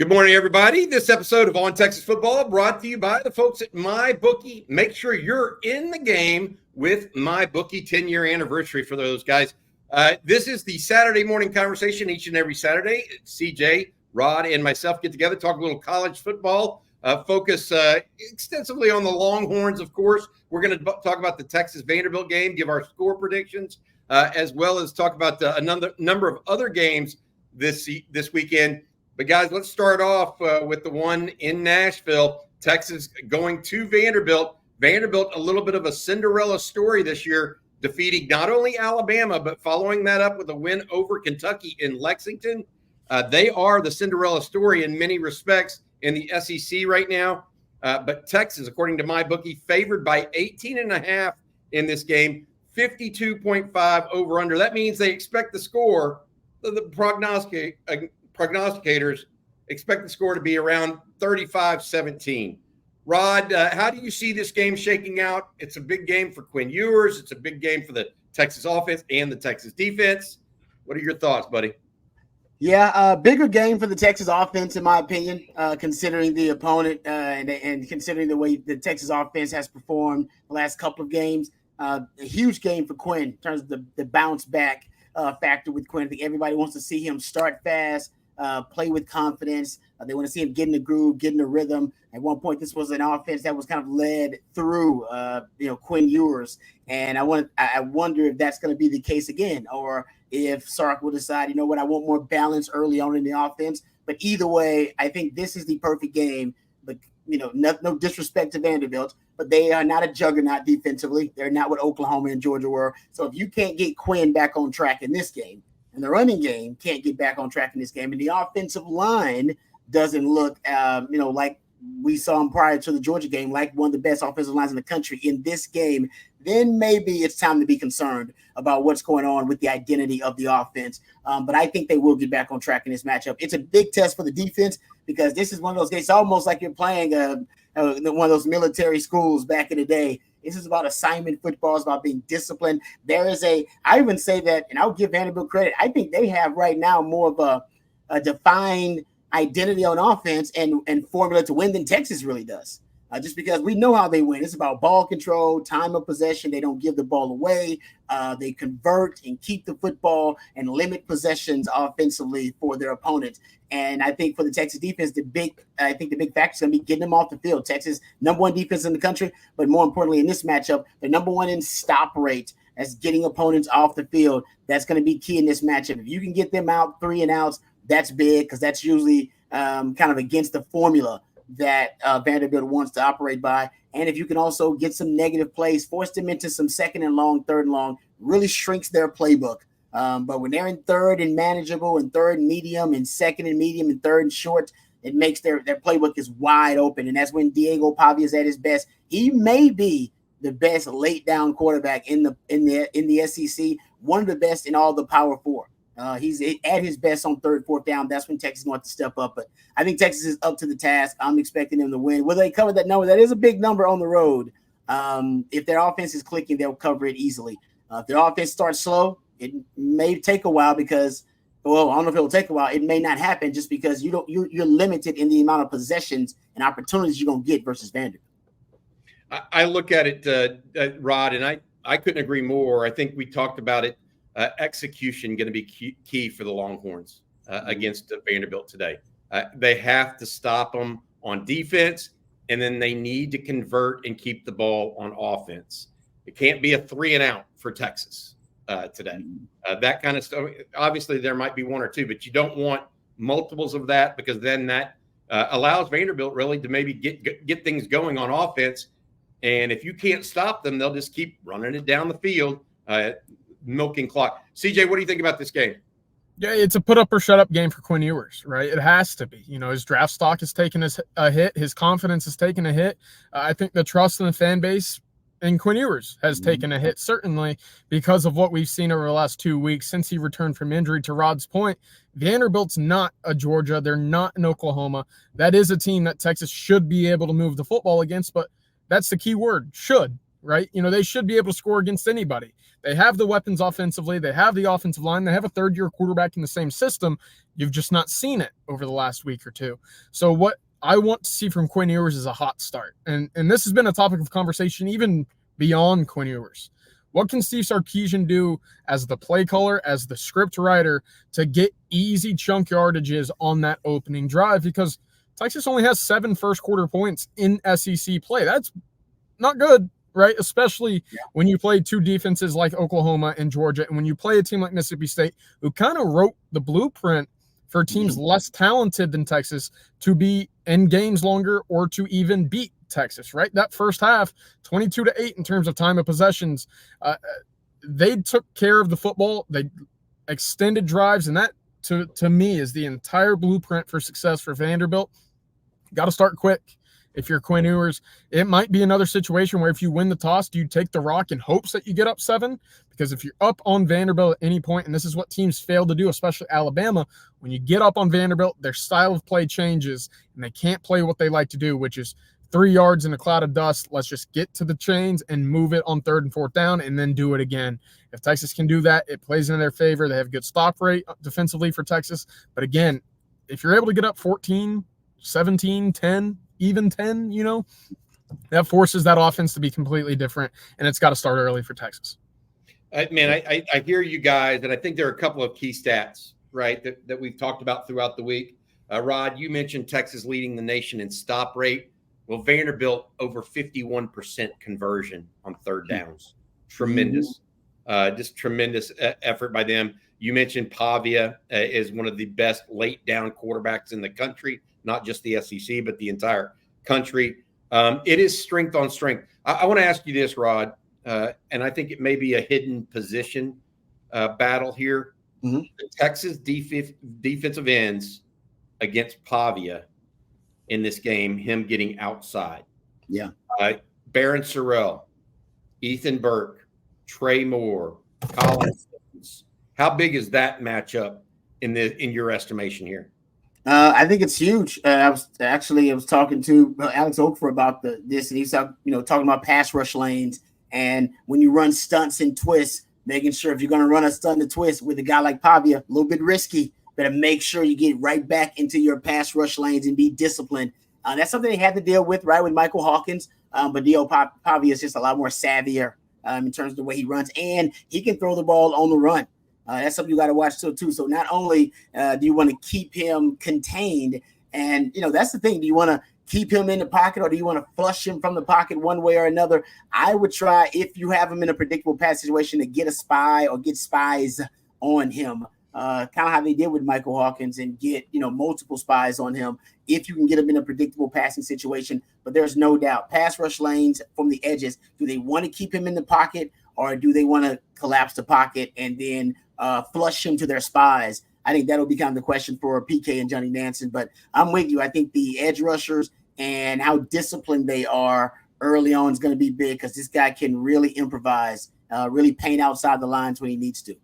Good morning, everybody. This episode of On Texas Football brought to you by the folks at MyBookie. Make sure you're in the game with MyBookie 10-year anniversary for those guys. This is the Saturday morning conversation each and every Saturday. CJ, Rod, and myself get together, talk a little college football, focus extensively on the Longhorns, of course. We're going to talk about the Texas-Vanderbilt game, give our score predictions, as well as talk about a number of other games this weekend. But, guys, let's start off with the one in Nashville. Texas going to Vanderbilt. Vanderbilt, a little bit of a Cinderella story this year, defeating not only Alabama, but following that up with a win over Kentucky in Lexington. They are the Cinderella story in many respects in the SEC right now. But Texas, according to MyBookie, favored by 18.5 in this game, 52.5 over-under. That means they expect the score, the prognosticators expect the score to be around 35-17. Rod, how do you see this game shaking out? It's a big game for Quinn Ewers. It's a big game for the Texas offense and the Texas defense. What are your thoughts, buddy? Yeah, bigger game for the Texas offense, in my opinion, considering the opponent and considering the way the Texas offense has performed the last couple of games. A huge game for Quinn in terms of the bounce back factor with Quinn. I think everybody wants to see him start fast, play with confidence. They want to see him get in the groove, get in the rhythm. At one point, this was an offense that was kind of led through, Quinn Ewers. And I wonder if that's going to be the case again, or if Sark will decide, I want more balance early on in the offense. But either way, I think this is the perfect game. But, no disrespect to Vanderbilt, but they are not a juggernaut defensively. They're not what Oklahoma and Georgia were. So if you can't get Quinn back on track in this game, and the running game can't get back on track in this game, and the offensive line doesn't look, like we saw him prior to the Georgia game, like one of the best offensive lines in the country in this game, then maybe it's time to be concerned about what's going on with the identity of the offense. But I think they will get back on track in this matchup. It's a big test for the defense because this is one of those games, almost like you're playing one of those military schools back in the day. This is about assignment football. It's about being disciplined. I even say that, and I'll give Vanderbilt credit, I think they have right now more of a defined identity on offense and formula to win than Texas really does. Just because we know how they win. It's about ball control, time of possession. They don't give the ball away. They convert and keep the football and limit possessions offensively for their opponents. And I think for the Texas defense, the big factor is going to be getting them off the field. Texas, number one defense in the country, but more importantly in this matchup, they're number one in stop rate as getting opponents off the field. That's going to be key in this matchup. If you can get them out 3 and outs, that's big because that's usually kind of against the formula that Vanderbilt wants to operate by. And if you can also get some negative plays, force them into some second and long, third and long, really shrinks their playbook. But when they're in third and manageable and third and medium and second and medium and third and short, it makes their playbook is wide open. And that's when Diego Pavia is at his best. He may be the best late down quarterback in the SEC, one of the best in all the Power Four. He's at his best on third, fourth down. That's when Texas wants to step up. But I think Texas is up to the task. I'm expecting them to win. Will they cover that number? That is a big number on the road. If their offense is clicking, they'll cover it easily. If their offense starts slow, it may take a while because, I don't know if it will take a while. It may not happen just because you're limited in the amount of possessions and opportunities you're going to get versus Vanderbilt. I look at it, Rod, and I couldn't agree more. I think we talked about it. Execution going to be key for the Longhorns against Vanderbilt today. They have to stop them on defense, and then they need to convert and keep the ball on offense. It can't be a 3 and out for Texas today. That kind of stuff. Obviously, there might be 1 or 2, but you don't want multiples of that because then that allows Vanderbilt really to maybe get things going on offense. And if you can't stop them, they'll just keep running it down the field. Milking clock. CJ, what do you think about this game? Yeah, it's a put up or shut up game for Quinn Ewers, right? It has to be. His draft stock has taken a hit. His confidence has taken a hit. I think the trust in the fan base in Quinn Ewers has taken a hit, certainly because of what we've seen over the last 2 weeks since he returned from injury. To Rod's point, Vanderbilt's not a Georgia. They're not an Oklahoma. That is a team that Texas should be able to move the football against, but that's the key word, should. right? They should be able to score against anybody. They have the weapons offensively. They have the offensive line. They have a third-year quarterback in the same system. You've just not seen it over the last week or two. So what I want to see from Quinn Ewers is a hot start. And this has been a topic of conversation even beyond Quinn Ewers. What can Steve Sarkisian do as the play caller, as the script writer, to get easy chunk yardages on that opening drive? Because Texas only has 7 first-quarter points in SEC play. That's not good, right? Especially when you play two defenses like Oklahoma and Georgia, and when you play a team like Mississippi State, who kind of wrote the blueprint for teams less talented than Texas to be in games longer or to even beat Texas, right? That first half, 22-8 in terms of time of possessions. They took care of the football. They extended drives, and that, to me, is the entire blueprint for success for Vanderbilt. Got to start quick. If you're Quinn Ewers, it might be another situation where if you win the toss, do you take the rock in hopes that you get up 7? Because if you're up on Vanderbilt at any point, and this is what teams fail to do, especially Alabama, when you get up on Vanderbilt, their style of play changes, and they can't play what they like to do, which is 3 yards in a cloud of dust. Let's just get to the chains and move it on 3rd and 4th down and then do it again. If Texas can do that, it plays in their favor. They have good stop rate defensively for Texas. But again, if you're able to get up 14, 17, 10, even 10, that forces that offense to be completely different, and it's got to start early for Texas. I hear you guys, and I think there are a couple of key stats, right, that we've talked about throughout the week. Rod, you mentioned Texas leading the nation in stop rate. Well, Vanderbilt over 51% conversion on 3rd downs. Tremendous. Just tremendous effort by them. You mentioned Pavia is one of the best late down quarterbacks in the country, not just the SEC, but the entire country. It is strength on strength. I want to ask you this, Rod, and I think it may be a hidden position battle here. The Texas defensive ends against Pavia in this game, him getting outside. Yeah. Barron Sorrell, Ethan Burke, Trey Moore, Colin Simmons. How big is that matchup in your estimation here? I think it's huge. I was talking to Alex Okafor about this, and he's talking about pass rush lanes, and when you run stunts and twists, making sure if you're going to run a stunt and twist with a guy like Pavia, a little bit risky. Better make sure you get right back into your pass rush lanes and be disciplined. That's something they had to deal with, right, with Michael Hawkins. But Diego Pavia is just a lot more savvier in terms of the way he runs, and he can throw the ball on the run. That's something you got to watch too. So not only do you want to keep him contained, and that's the thing. Do you want to keep him in the pocket, or do you want to flush him from the pocket one way or another? I would try, if you have him in a predictable pass situation, to get a spy or get spies on him. Kind of how they did with Michael Hawkins, and get multiple spies on him if you can get him in a predictable passing situation. But there's no doubt, pass rush lanes from the edges. Do they want to keep him in the pocket, or do they want to collapse the pocket and then flush him to their spies? I think that'll become the question for PK and Johnny Nansen. But I'm with you. I think the edge rushers and how disciplined they are early on is going to be big, because this guy can really improvise, really paint outside the lines when he needs to.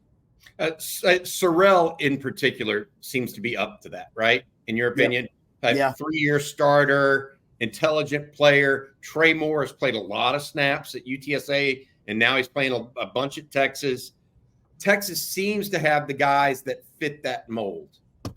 Sorrell in particular seems to be up to that, right? In your opinion? Yeah. 3-year starter, intelligent player. Trey Moore has played a lot of snaps at UTSA, and now he's playing a bunch at Texas. Texas seems to have the guys that fit that mold.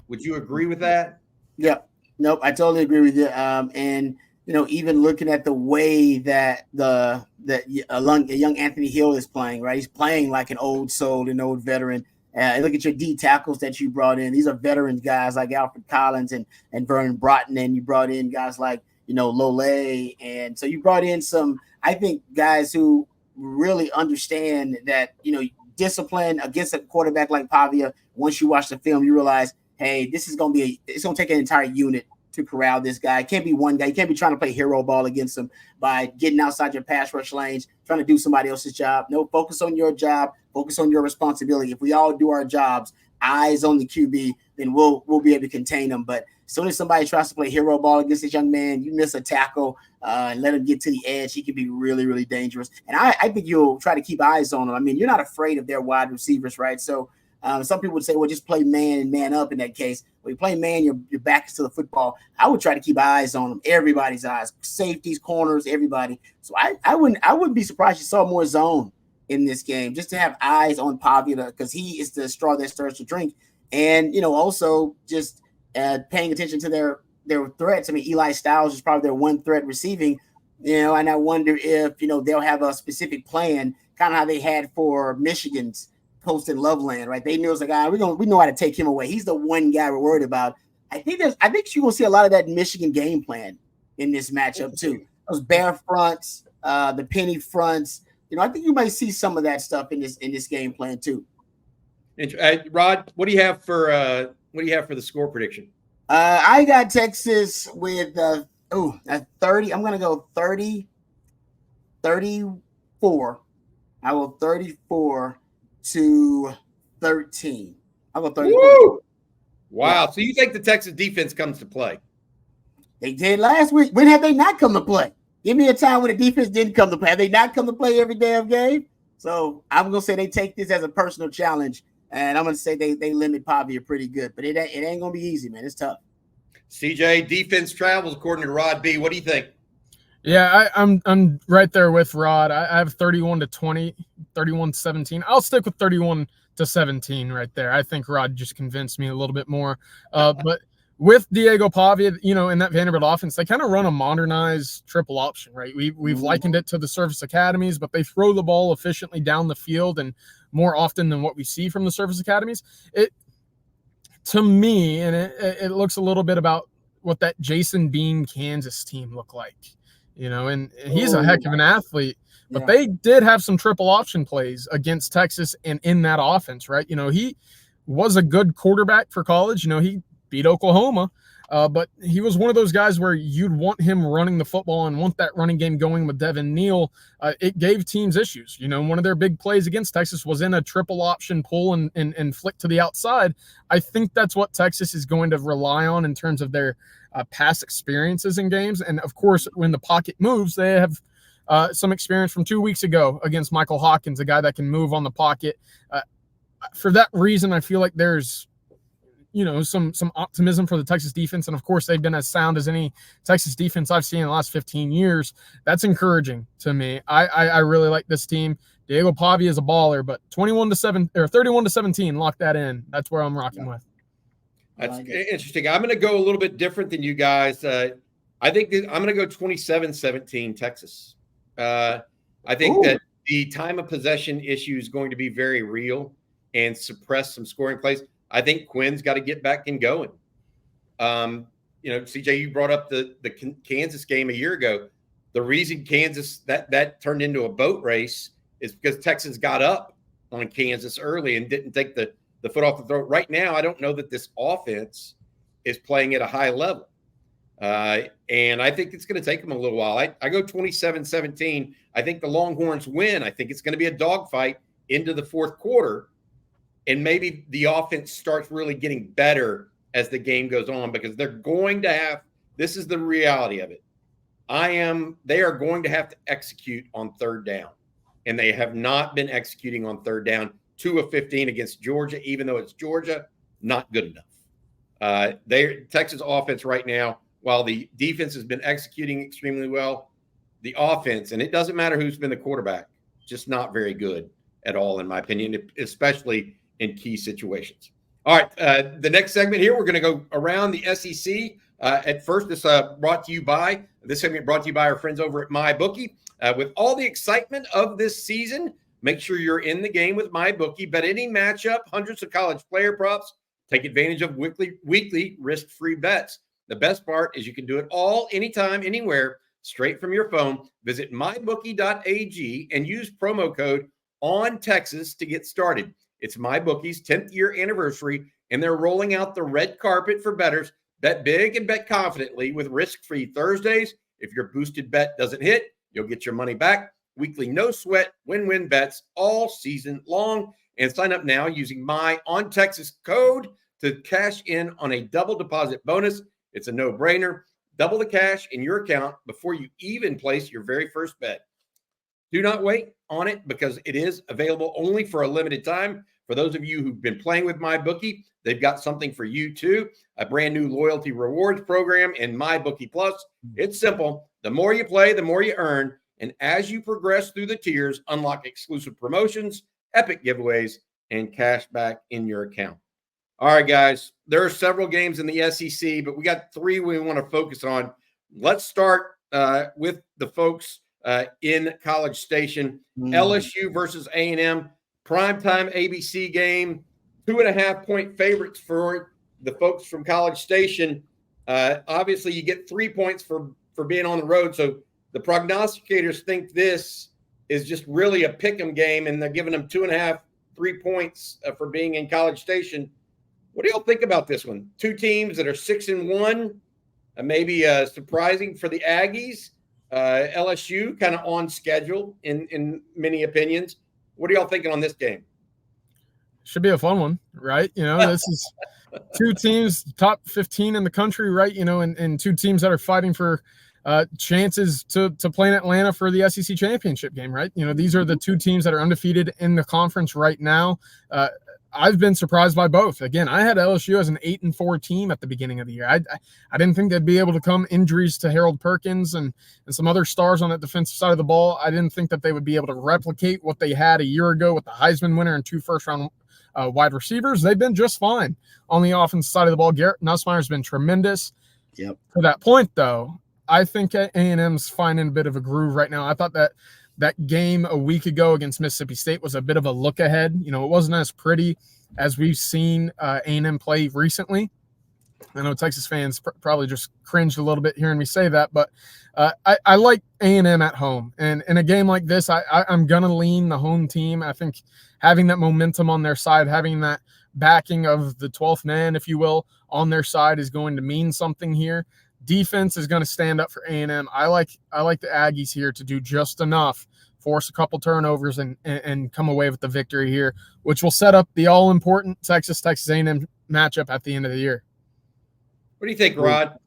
Would you agree with that? Yeah. Nope, I totally agree with you. And even looking at the way that a young Anthony Hill is playing, right? He's playing like an old soul, an old veteran. Look at your D tackles that you brought in. These are veterans guys like Alfred Collins and Vernon Broughton, and you brought in guys like Lole, and so you brought in some, I think, guys who really understand that discipline against a quarterback like Pavia. Once you watch the film, you realize, hey, it's going to take an entire unit to corral this guy. It can't be one guy. You can't be trying to play hero ball against him by getting outside your pass rush lanes, trying to do somebody else's job. No, focus on your job. Focus on your responsibility. If we all do our jobs, eyes on the QB, then we'll be able to contain them. But as soon as somebody tries to play hero ball against this young man, you miss a tackle and let him get to the edge, he can be really, really dangerous. And I think you'll try to keep eyes on him. I mean, you're not afraid of their wide receivers, right? So Some people would say, well, just play man and man up in that case. When you play man, your back is to the football. I would try to keep eyes on them, everybody's eyes, safeties, corners, everybody. So I wouldn't be surprised you saw more zone in this game, just to have eyes on Pavia, because he is the straw that stirs the drink. And, also just paying attention to their threats. I mean, Eli Styles is probably their one threat receiving, and I wonder if, they'll have a specific plan, kind of how they had for Michigan's Poston Loveland, right? They knew it was like, we know how to take him away. He's the one guy we're worried about. I think you're going to see a lot of that Michigan game plan in this matchup too. Those bear fronts, the penny fronts. I think you might see some of that stuff in this game plan too. Rod, what do you have for the score prediction? I got Texas with 30. I'm going to go 30, 34. I will 34 to 13. I'll go 34. Woo! Wow. Yeah. So you think the Texas defense comes to play? They did last week. When have they not come to play? Give me a time when the defense didn't come to play. Have they not come to play every damn game? So I'm going to say they take this as a personal challenge, and I'm going to say they limit Pavia pretty good. But it ain't going to be easy, man. It's tough. CJ, defense travels according to Rod B. What do you think? Yeah, I'm right there with Rod. I have 31-20, 31-17. I'll stick with 31-17 right there. I think Rod just convinced me a little bit more. But with Diego Pavia, in that Vanderbilt offense, they kind of run a modernized triple option, right? We've likened it to the service academies, but they throw the ball efficiently down the field and more often than what we see from the service academies. To me, and it looks a little bit about what that Jason Bean Kansas team looked like. And he's a heck of an athlete, but they did have some triple option plays against Texas and in that offense, right? He was a good quarterback for college. He beat Oklahoma, but he was one of those guys where you'd want him running the football and want that running game going with Devin Neal. It gave teams issues. One of their big plays against Texas was in a triple option pull and flick to the outside. I think that's what Texas is going to rely on in terms of their past experiences in games. And of course, when the pocket moves, they have some experience from 2 weeks ago against Michael Hawkins, a guy that can move on the pocket. For that reason, I feel like there's some optimism for the Texas defense. And of course, they've been as sound as any Texas defense I've seen in the last 15 years. That's encouraging to me. I really like this team. Diego Pavia is a baller, but 21-7 or 31-17, lock that in. That's where I'm rocking with. That's interesting. I'm going to go a little bit different than you guys. I think I'm going to go 27-17 Texas. I think that the time of possession issue is going to be very real and suppress some scoring plays. I think Quinn's got to get back and going. CJ, you brought up the Kansas game a year ago. The reason Kansas that turned into a boat race is because Texas got up on Kansas early and didn't take the foot off the throat. Right now, I don't know that this offense is playing at a high level. And I think it's going to take them a little while. I go 27-17. I think the Longhorns win. I think it's going to be a dogfight into the fourth quarter. And maybe the offense starts really getting better as the game goes on, because they're going to have – this is the reality of it. They are going to have to execute on third down. And they have not been executing on third down. 2 of 15 against Georgia, even though it's Georgia, not good enough. Texas offense right now, while the defense has been executing extremely well, the offense, and it doesn't matter who's been the quarterback, just not very good at all, in my opinion, especially in key situations. All right, the next segment here, we're going to go around the SEC. At first, this segment brought to you by our friends over at MyBookie. With all the excitement of this season, make sure you're in the game with MyBookie. Bet any matchup, hundreds of college player props. Take advantage of weekly risk-free bets. The best part is you can do it all, anytime, anywhere, straight from your phone. Visit mybookie.ag and use promo code ONTexas to get started. It's MyBookie's 10th year anniversary, and they're rolling out the red carpet for bettors. Bet big and bet confidently with risk-free Thursdays. If your boosted bet doesn't hit, you'll get your money back. Weekly no-sweat win-win bets all season long. And sign up now using my OnTexas code to cash in on a double deposit bonus. It's a no-brainer. Double the cash in your account before you even place your very first bet. Do not wait on it, because it is available only for a limited time. For those of you who've been playing with MyBookie, they've got something for you too, a brand new loyalty rewards program in MyBookie Plus. It's simple. The more you play, the more you earn. And as you progress through the tiers, unlock exclusive promotions, epic giveaways, and cash back in your account. All right, guys, there are several games in the SEC, but we got 3 we want to focus on. Let's start with the folks in College Station. LSU versus A&M, primetime ABC game, 2.5-point favorites for the folks from College Station. Obviously, you get 3 points for being on the road, so the prognosticators think this is just really a pick'em game, and they're giving them 2.5, 3 points for being in College Station. What do y'all think about this one? 2 teams that are 6-1, maybe surprising for the Aggies. LSU kind of on schedule in many opinions. What are y'all thinking on this game? Should be a fun one, right? This is 2 teams, top 15 in the country, right? And 2 teams that are fighting for chances to play in Atlanta for the SEC championship game, right? These are the 2 teams that are undefeated in the conference right now. I've been surprised by both. Again, I had LSU as an 8-4 team at the beginning of the year. I didn't think they'd be able to come. Injuries to Harold Perkins and some other stars on that defensive side of the ball. I didn't think that they would be able to replicate what they had a year ago with the Heisman winner and 2 first-round wide receivers. They've been just fine on the offensive side of the ball. Garrett Nussmeier's been tremendous. Yep. To that point, though, I think A&M's finding a bit of a groove right now. I thought that game a week ago against Mississippi State was a bit of a look ahead. It wasn't as pretty as we've seen A&M play recently. I know Texas fans probably just cringed a little bit hearing me say that, but I like A&M at home. And in a game like this, I'm going to lean the home team. I think having that momentum on their side, having that backing of the 12th man, if you will, on their side is going to mean something here. Defense is going to stand up for A&M. I like the Aggies here to do just enough, force a couple turnovers, and come away with the victory here, which will set up the all-important Texas A&M matchup at the end of the year. What do you think, Rod?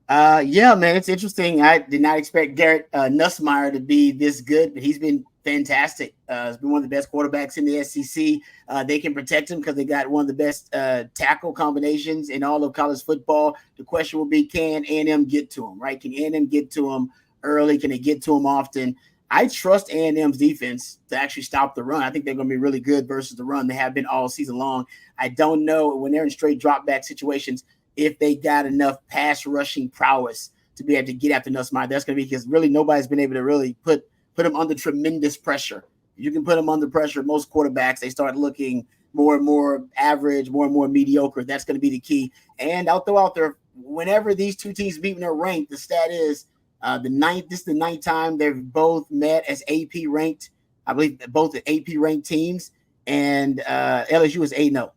Yeah, man, it's interesting. I did not expect Garrett Nussmeier to be this good, but he's been fantastic. He's been one of the best quarterbacks in the SEC. They can protect him because they got one of the best tackle combinations in all of college football. The question will be, can A&M get to him, right? Can A&M get to him early? Can they get to him often? I trust A&M's defense to actually stop the run. I think they're going to be really good versus the run. They have been all season long. I don't know when they're in straight drop back situations if they got enough pass rushing prowess to be able to get after Nussmeier. That's going to be because really nobody's been able to really put him under tremendous pressure. You can put him under pressure. Most quarterbacks, they start looking more and more average, more and more mediocre. That's going to be the key. And I'll throw out there, whenever these 2 teams meet when they're ranked, the stat is this is the 9th time they've both met as AP ranked. I believe both the AP ranked teams, and LSU is 8-0.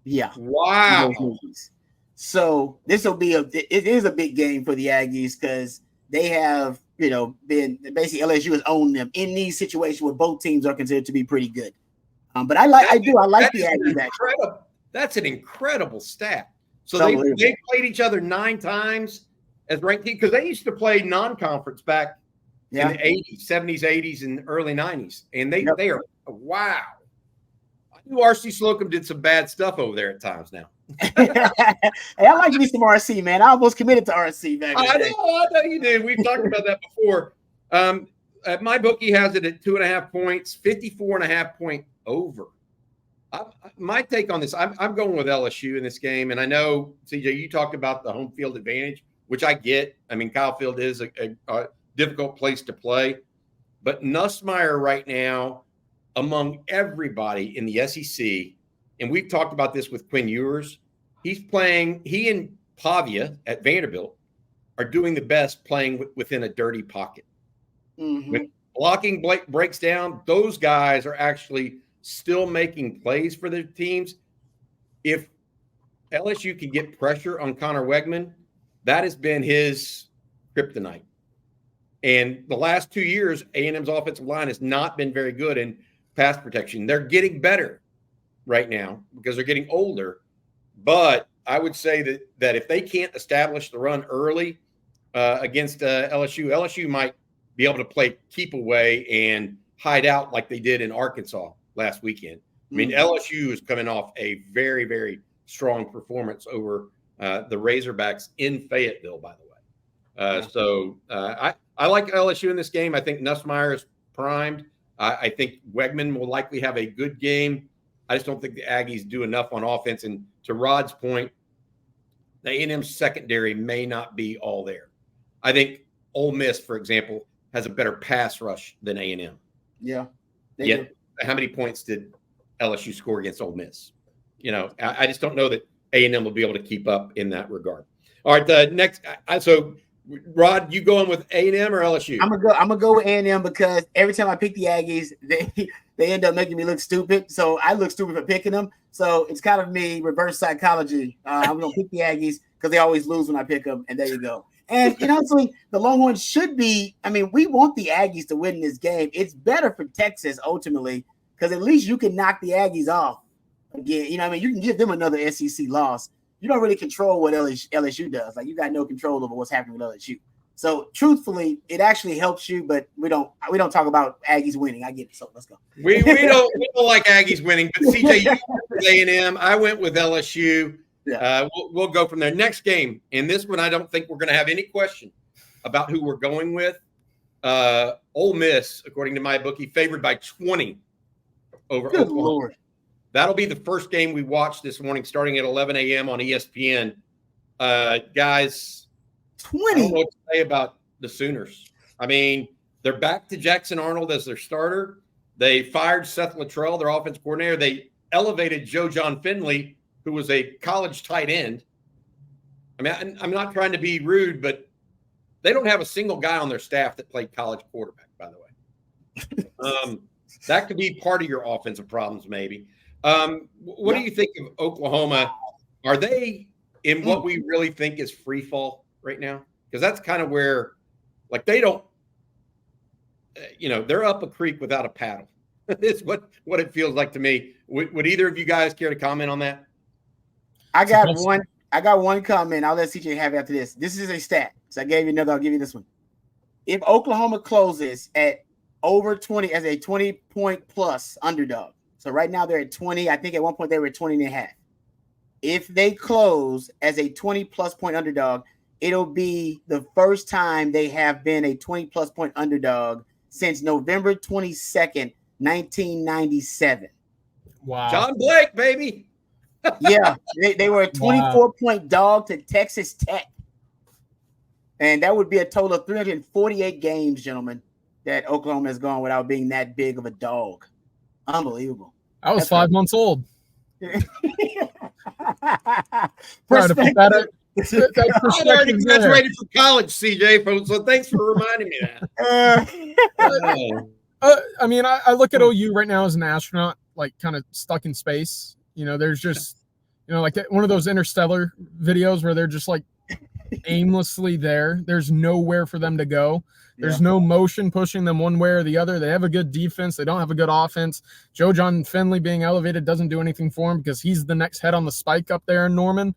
Yeah. Wow. So this will be it is a big game for the Aggies because they have, been basically LSU has owned them in these situations where both teams are considered to be pretty good. But I like the Aggies. That's an incredible stat. So they played each other 9 times as ranked teams, because they used to play non-conference back in the 80s, 70s, 80s, and early 90s. And they are, wow. I knew R.C. Slocum did some bad stuff over there at times now. Hey, I like me some RC, man. I almost committed to RC back in the day. I know you did. We've talked about that before. MyBookie has it at 2.5 points, 54.5 point over. My take on this, I'm going with LSU in this game, and I know, CJ, you talked about the home field advantage, which I get. I mean, Kyle Field is a difficult place to play, but Nussmeier right now, among everybody in the SEC, and we've talked about this with Quinn Ewers, he and Pavia at Vanderbilt are doing the best playing within a dirty pocket. Mm-hmm. When blocking breaks down, those guys are actually still making plays for their teams. If LSU can get pressure on Connor Wegman, that has been his kryptonite. And the last 2 years, A&M's offensive line has not been very good in pass protection. They're getting better right now because they're getting older. But I would say that if they can't establish the run early against LSU might be able to play keep away and hide out like they did in Arkansas last weekend. I mean, LSU is coming off a very, very strong performance over the Razorbacks in Fayetteville, by the way. So I like LSU in this game. I think Nussmeier is primed. I think Wegman will likely have a good game. I just don't think the Aggies do enough on offense. And to Rod's point, the A&M secondary may not be all there. I think Ole Miss, for example, has a better pass rush than A&M. Yeah. Yet, how many points did LSU score against Ole Miss? You know, I just don't know that A&M will be able to keep up in that regard. All right, the next. So, Rod, you going with A&M or LSU? I'm gonna go with A&M because every time I pick the Aggies, they end up making me look stupid. So I look stupid for picking them. So it's kind of me reverse psychology. I'm gonna pick the Aggies because they always lose when I pick them, and there you go. And honestly, the Longhorns should be. I mean, we want the Aggies to win this game. It's better for Texas ultimately because at least you can knock the Aggies off again. You know, what I mean, you can give them another SEC loss. You don't really control what LSU does. Like, you got no control over what's happening with LSU. So truthfully, it actually helps you, but we don't talk about Aggies winning. I get it. So let's go. We don't like Aggies winning, but CJ, you went with A&M. I went with LSU. Yeah. We'll go from there. Next game, and this one I don't think we're going to have any question about who we're going with. Ole Miss, according to my bookie, favored by 20 over Good Oklahoma. Lord. That'll be the first game we watched this morning, starting at 11 a.m. on ESPN. Guys, 20. I don't know what to say about the Sooners. I mean, they're back to Jackson Arnold as their starter. They fired Seth Luttrell, their offense coordinator. They elevated Joe John Finley, who was a college tight end. I mean, I'm not trying to be rude, but they don't have a single guy on their staff that played college quarterback, by the way. That could be part of your offensive problems, maybe. What do you think of Oklahoma? Are they in what we really think is free fall right now? Because that's kind of where, like, they don't, they're up a creek without a paddle. It's what it feels like to me. Would either of you guys care to comment on that? I got one comment. I'll let CJ have it after this. This is a stat. So I gave you another. I'll give you this one. If Oklahoma closes at over 20 as a 20-point plus underdog. So right now they're at 20. I think at one point they were at 20 and a half. If they close as a 20-plus point underdog, it'll be the first time they have been a 20-plus point underdog since November 22nd, 1997. Wow. John Blake, baby. Yeah, they were a 24-point dog to Texas Tech. And that would be a total of 348 games, gentlemen, that Oklahoma has gone without being that big of a dog. Unbelievable. I was 5 months old. Proud to put that I already graduated from college, CJ, so thanks for reminding me that. I mean, I look at OU right now as an astronaut, like kind of stuck in space. There's just, like one of those interstellar videos where they're just like aimlessly there. There's nowhere for them to go. There's no motion pushing them one way or the other. They have a good defense. They don't have a good offense. Joe John Finley being elevated doesn't do anything for him because he's the next head on the spike up there in Norman.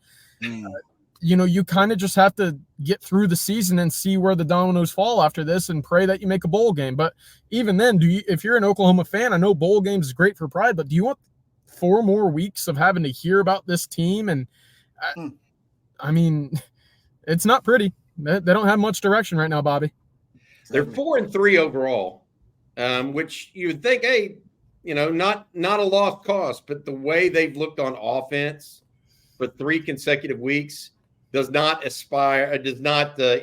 You kind of just have to get through the season and see where the dominoes fall after this and pray that you make a bowl game. But even then, if you're an Oklahoma fan, I know bowl games is great for pride, but do you want 4 more weeks of having to hear about this team? And I mean, it's not pretty. They don't have much direction right now, Bobby. They're 4-3 overall, which you would think, hey, not a lost cause, but the way they've looked on offense for 3 consecutive weeks does not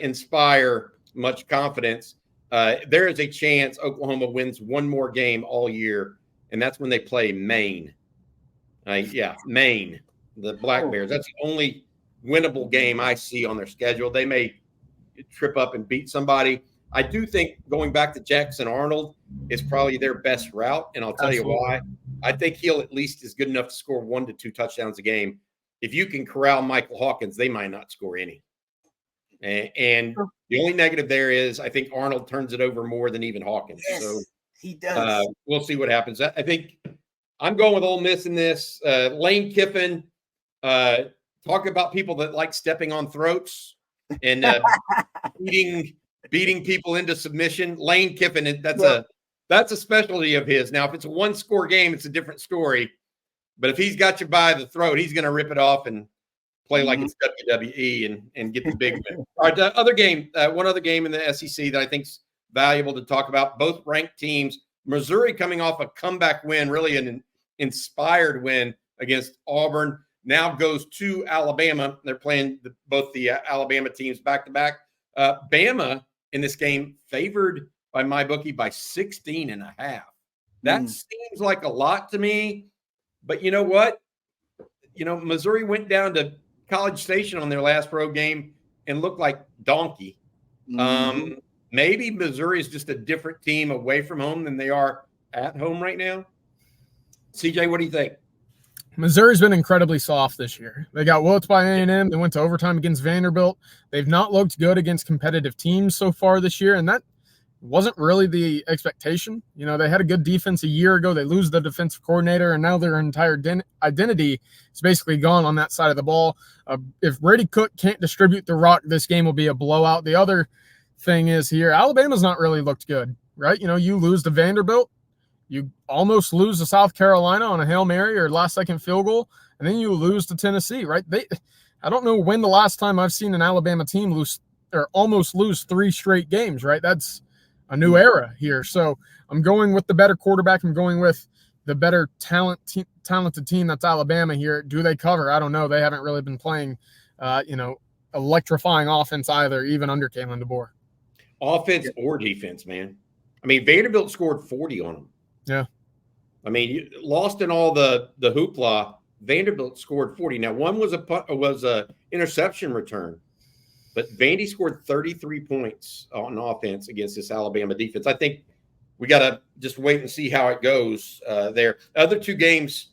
inspire much confidence. There is a chance Oklahoma wins one more game all year, and that's when they play Maine. Maine, the Black Bears. That's the only winnable game I see on their schedule. They may trip up and beat somebody. I do think going back to Jackson Arnold is probably their best route, and I'll tell you why. I think he'll at least is good enough to score 1 to 2 touchdowns a game. If you can corral Michael Hawkins, they might not score any. And the only negative there is I think Arnold turns it over more than even Hawkins. Yes, so he does. We'll see what happens. I think I'm going with Ole Miss in this. Lane Kiffin, talk about people that like stepping on throats and beating people into submission. Lane Kiffin, that's That's a specialty of his. Now, if it's a one-score game, it's a different story. But if he's got you by the throat, he's going to rip it off and play like it's WWE and get the big win. All right, the other game, one other game in the SEC that I think is valuable to talk about, both ranked teams. Missouri coming off a comeback win, really an inspired win against Auburn, now goes to Alabama. They're playing both the Alabama teams back-to-back. Bama in this game favored by MyBookie by 16.5. That seems like a lot to me, but you know what? You know, Missouri went down to College Station on their last road game and looked like donkey. Maybe Missouri is just a different team away from home than they are at home right now. CJ, what do you think? Missouri's been incredibly soft this year. They got whooped by A&M. They went to overtime against Vanderbilt. They've not looked good against competitive teams so far this year, and that wasn't really the expectation. You know, they had a good defense a year ago. They lose the defensive coordinator, and now their entire identity is basically gone on that side of the ball. If Brady Cook can't distribute the rock, this game will be a blowout. The other thing is here, Alabama's not really looked good, right? You know, you lose to Vanderbilt, you almost lose to South Carolina on a Hail Mary or last-second field goal, and then you lose to Tennessee, right? I don't know when the last time I've seen an Alabama team lose or almost lose 3 straight games, right? That's a new era here. So I'm going with the better quarterback. I'm going with the better talented team. That's Alabama here. Do they cover? I don't know. They haven't really been playing, electrifying offense either, even under Kalen DeBoer. Offense or defense, man. I mean, Vanderbilt scored 40 on them. Yeah. I mean, lost in all the hoopla. Vanderbilt scored 40. Now, one was a interception return, but Vandy scored 33 points on offense against this Alabama defense. I think we got to just wait and see how it goes there. Other 2 games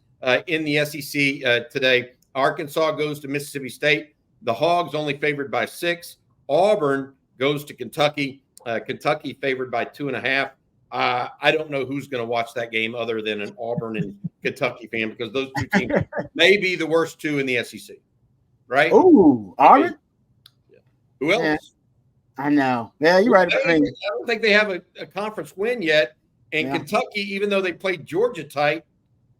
in the SEC today. Arkansas goes to Mississippi State. The Hogs only favored by 6. Auburn goes to Kentucky. Kentucky favored by 2.5. I don't know who's going to watch that game other than an Auburn and Kentucky fan, because those 2 teams may be the worst 2 in the SEC, right? Ooh, Auburn? Who else? Yeah, I know. Yeah, you're right. I don't think they have a conference win yet. And Kentucky, even though they played Georgia tight,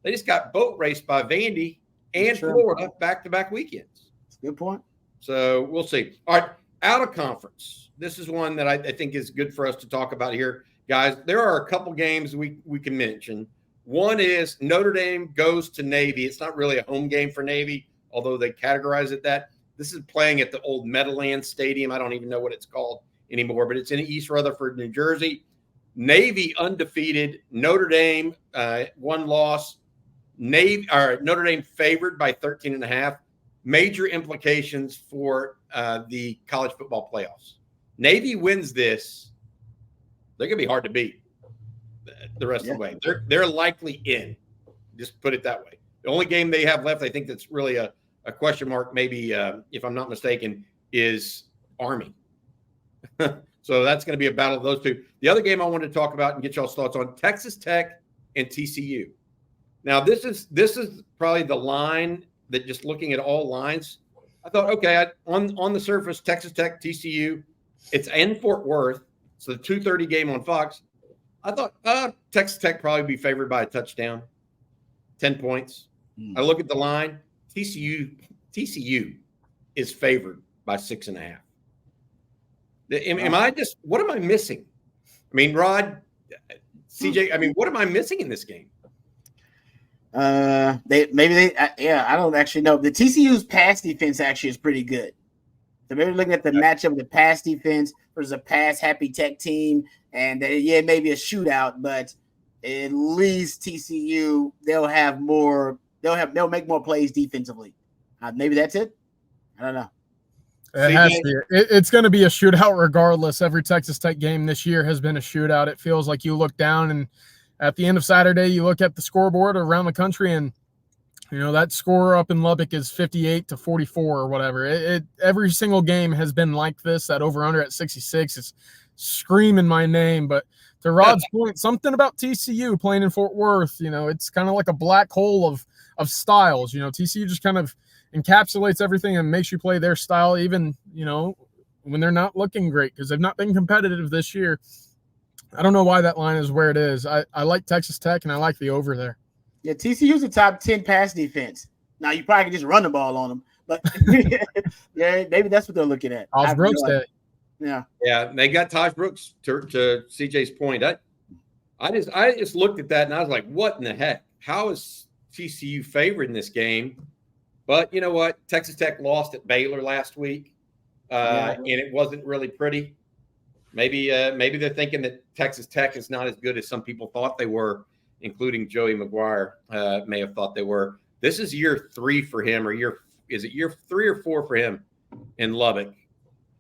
they just got boat raced by Vandy and Florida back-to-back weekends. That's a good point. So we'll see. All right, out of conference. This is one that I think is good for us to talk about here. Guys, there are a couple games we can mention. One is Notre Dame goes to Navy. It's not really a home game for Navy, although they categorize it that. This is playing at the old Meadowlands Stadium. I don't even know what it's called anymore, but it's in East Rutherford, New Jersey. Navy undefeated. Notre Dame 1 loss. Notre Dame favored by 13.5. Major implications for the college football playoffs. Navy wins this, they're going to be hard to beat the rest of the way. They're likely in. Just put it that way. The only game they have left, I think that's really a question mark, maybe, if I'm not mistaken, is Army. So that's going to be a battle of those 2. The other game I wanted to talk about and get y'all's thoughts on, Texas Tech and TCU. Now, this is probably the line that, just looking at all lines, I thought, okay, on the surface, Texas Tech, TCU, it's in Fort Worth, so the 2:30 game on Fox. I thought Texas Tech probably be favored by a touchdown, 10 points. I look at the line. TCU is favored by 6.5. Am I just, what am I missing? I mean, Rod, CJ, I mean, what am I missing in this game? I don't actually know. The TCU's pass defense actually is pretty good. So maybe looking at the matchup of the pass defense versus a pass-happy Tech team, and maybe a shootout, but at least TCU, they'll make more plays defensively. Maybe that's it. I don't know. It has to be. It's going to be a shootout regardless. Every Texas Tech game this year has been a shootout. It feels like you look down, and at the end of Saturday, you look at the scoreboard around the country, and that score up in Lubbock is 58-44 or whatever. Every single game has been like this. That over/under at 66 is screaming my name. But to Rod's point, something about TCU playing in Fort Worth, it's kind of like a black hole of styles. TCU just kind of encapsulates everything and makes you play their style, even when they're not looking great, because they've not been competitive this year. I don't know why that line is where it is. I like Texas Tech, and I like the over there. Yeah, TCU's a top 10 pass defense. Now, you probably can just run the ball on them, but yeah, maybe that's what they're looking at. Taj Brooks Day. Yeah. Yeah, they got Taj Brooks to CJ's point. I just looked at that and I was like, what in the heck? How is TCU favored in this game? But you know what? Texas Tech lost at Baylor last week, and it wasn't really pretty. Maybe they're thinking that Texas Tech is not as good as some people thought they were, including Joey McGuire may have thought they were. This is year 3 for him, or is it year 3 or 4 for him in Lubbock?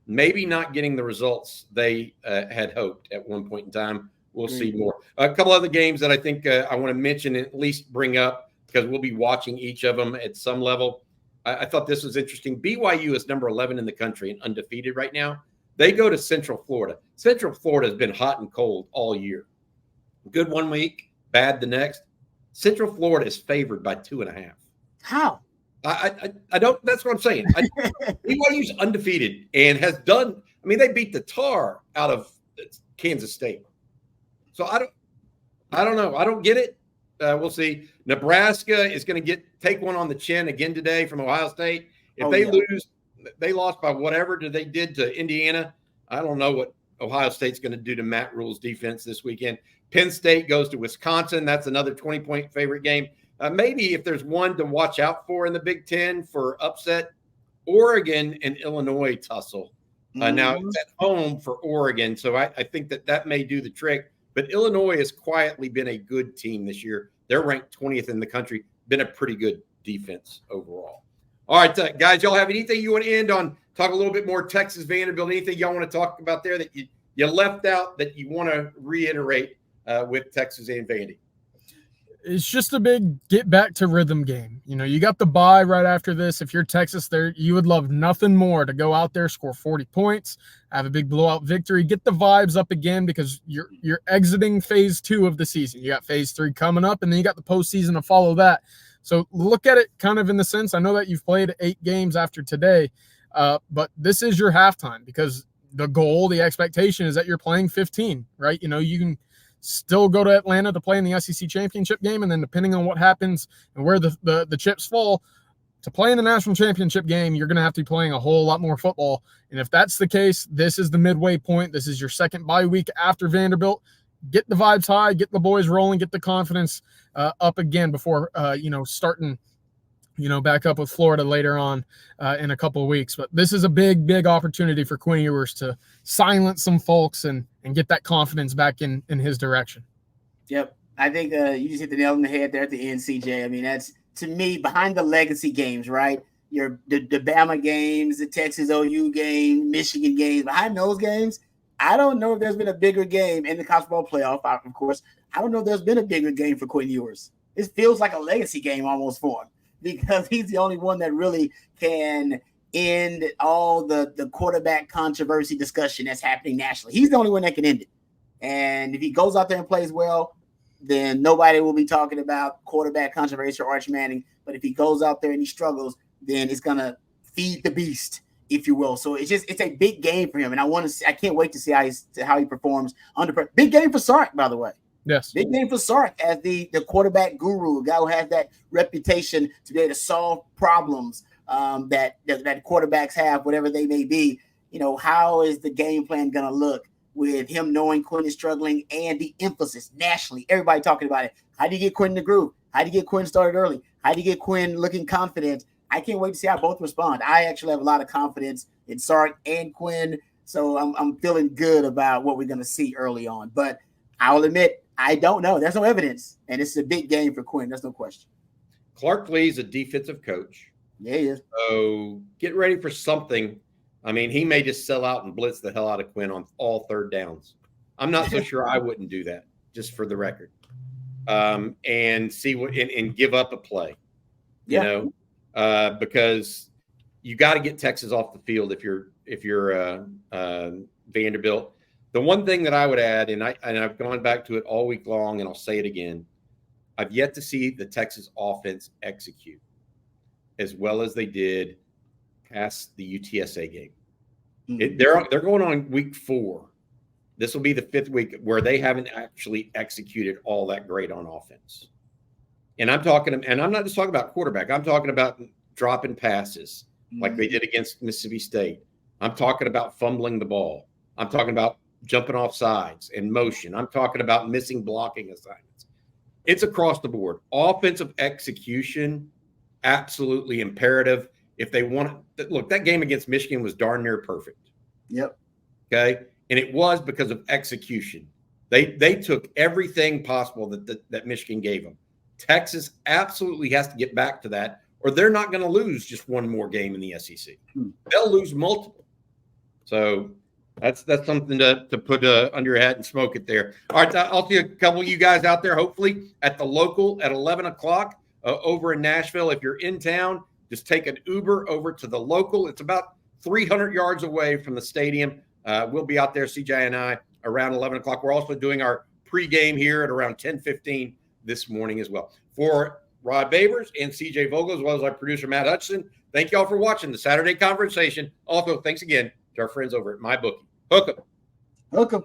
Maybe not getting the results they had hoped at one point in time. We'll see more. A couple other games that I think I want to mention and at least bring up, because we'll be watching each of them at some level. I thought this was interesting. BYU is number 11 in the country and undefeated right now. They go to Central Florida. Central Florida has been hot and cold all year. Good one week, bad the next. Central Florida is favored by 2.5. How? I don't. That's what I'm saying. BYU's undefeated and has done. I mean, they beat the tar out of Kansas State. So I don't know. I don't get it. We'll see. Nebraska is going to take one on the chin again today from Ohio State. If they lose, they lost by whatever they did to Indiana. I don't know what Ohio State's going to do to Matt Rule's defense this weekend. Penn State goes to Wisconsin. That's another 20-point favorite game. Maybe if there's one to watch out for in the Big Ten for upset, Oregon and Illinois tussle. Now it's at home for Oregon, so I think that may do the trick. But Illinois has quietly been a good team this year. They're ranked 20th in the country, been a pretty good defense overall. All right, guys, y'all have anything you want to end on? Talk a little bit more Texas Vanderbilt. Anything y'all want to talk about there that you left out that you want to reiterate with Texas and Vandy? It's just a big get back to rhythm game. You know, you got the bye right after this. If you're Texas, there you would love nothing more to go out there, score 40 points, have a big blowout victory, get the vibes up again, because you're exiting phase 2 of the season. You got phase 3 coming up, and then you got the postseason to follow that. So look at it kind of in the sense, I know that you've played 8 games after today, but this is your halftime, because the goal, the expectation is that you're playing 15, right? You know, you can still go to Atlanta to play in the SEC championship game, and then depending on what happens and where the chips fall, to play in the national championship game, you're going to have to be playing a whole lot more football. And if that's the case, this is the midway point. This is your second bye week after Vanderbilt. Get the vibes high, get the boys rolling, get the confidence up again before starting back up with Florida later on in a couple of weeks. But this is a big, big opportunity for Quinn Ewers to silence some folks and get that confidence back in his direction. Yep. I think you just hit the nail on the head there at the end, CJ. I mean, that's, to me, behind the legacy games, right? The Bama games, the Texas OU game, Michigan games. Behind those games, I don't know if there's been a bigger game in the college football playoff, of course. I don't know if there's been a bigger game for Quinn Ewers. It feels like a legacy game almost for him, because he's the only one that really can end all the quarterback controversy discussion that's happening nationally. He's the only one that can end it. And if he goes out there and plays well, then nobody will be talking about quarterback controversy or Arch Manning. But if he goes out there and he struggles, then it's going to feed the beast, if you will. So it's a big game for him. And I can't wait to see how he performs under pressure. Big game for Sark, by the way. Yes. Big name for Sark as the quarterback guru, a guy who has that reputation to be able to solve problems that quarterbacks have, whatever they may be. You know, how is the game plan going to look with him knowing Quinn is struggling and the emphasis nationally? Everybody talking about it. How do you get Quinn in the groove? How do you get Quinn started early? How do you get Quinn looking confident? I can't wait to see how both respond. I actually have a lot of confidence in Sark and Quinn, so I'm feeling good about what we're going to see early on. But I'll admit, I don't know. There's no evidence, and it's a big game for Quinn. There's no question. Clark Lee's a defensive coach. Yeah, he is. So get ready for something. I mean, he may just sell out and blitz the hell out of Quinn on all third downs. I'm not so sure I wouldn't do that, just for the record. And see what and give up a play. You know, because you got to get Texas off the field if you're Vanderbilt. The one thing that I would add, and I've gone back to it all week long, and I'll say it again, I've yet to see the Texas offense execute as well as they did past the UTSA game. They're going on week 4 this will be the 5th week where they haven't actually executed all that great on offense. And I'm not just talking about quarterback. I'm talking about dropping passes like they did against Mississippi State. I'm talking about fumbling the ball. I'm talking about jumping off sides and motion. I'm talking about missing blocking assignments. It's across the board. Offensive execution, absolutely imperative. If they want to look, that game against Michigan was darn near perfect. Yep. Okay. And it was because of execution. They took everything possible that Michigan gave them. Texas absolutely has to get back to that, or they're not going to lose just one more game in the SEC. They'll lose multiple. So that's something to put under your hat and smoke it there. All right, I'll see a couple of you guys out there, hopefully, at the local at 11 o'clock over in Nashville. If you're in town, just take an Uber over to the local. It's about 300 yards away from the stadium. We'll be out there, CJ and I, around 11 o'clock. We're also doing our pregame here at around 10:15 this morning as well. For Rod Babers and CJ Vogel, as well as our producer, Matt Hutchison, thank you all for watching the Saturday Conversation. Also, thanks again to our friends over at MyBookie. Hook 'em. Hook 'em.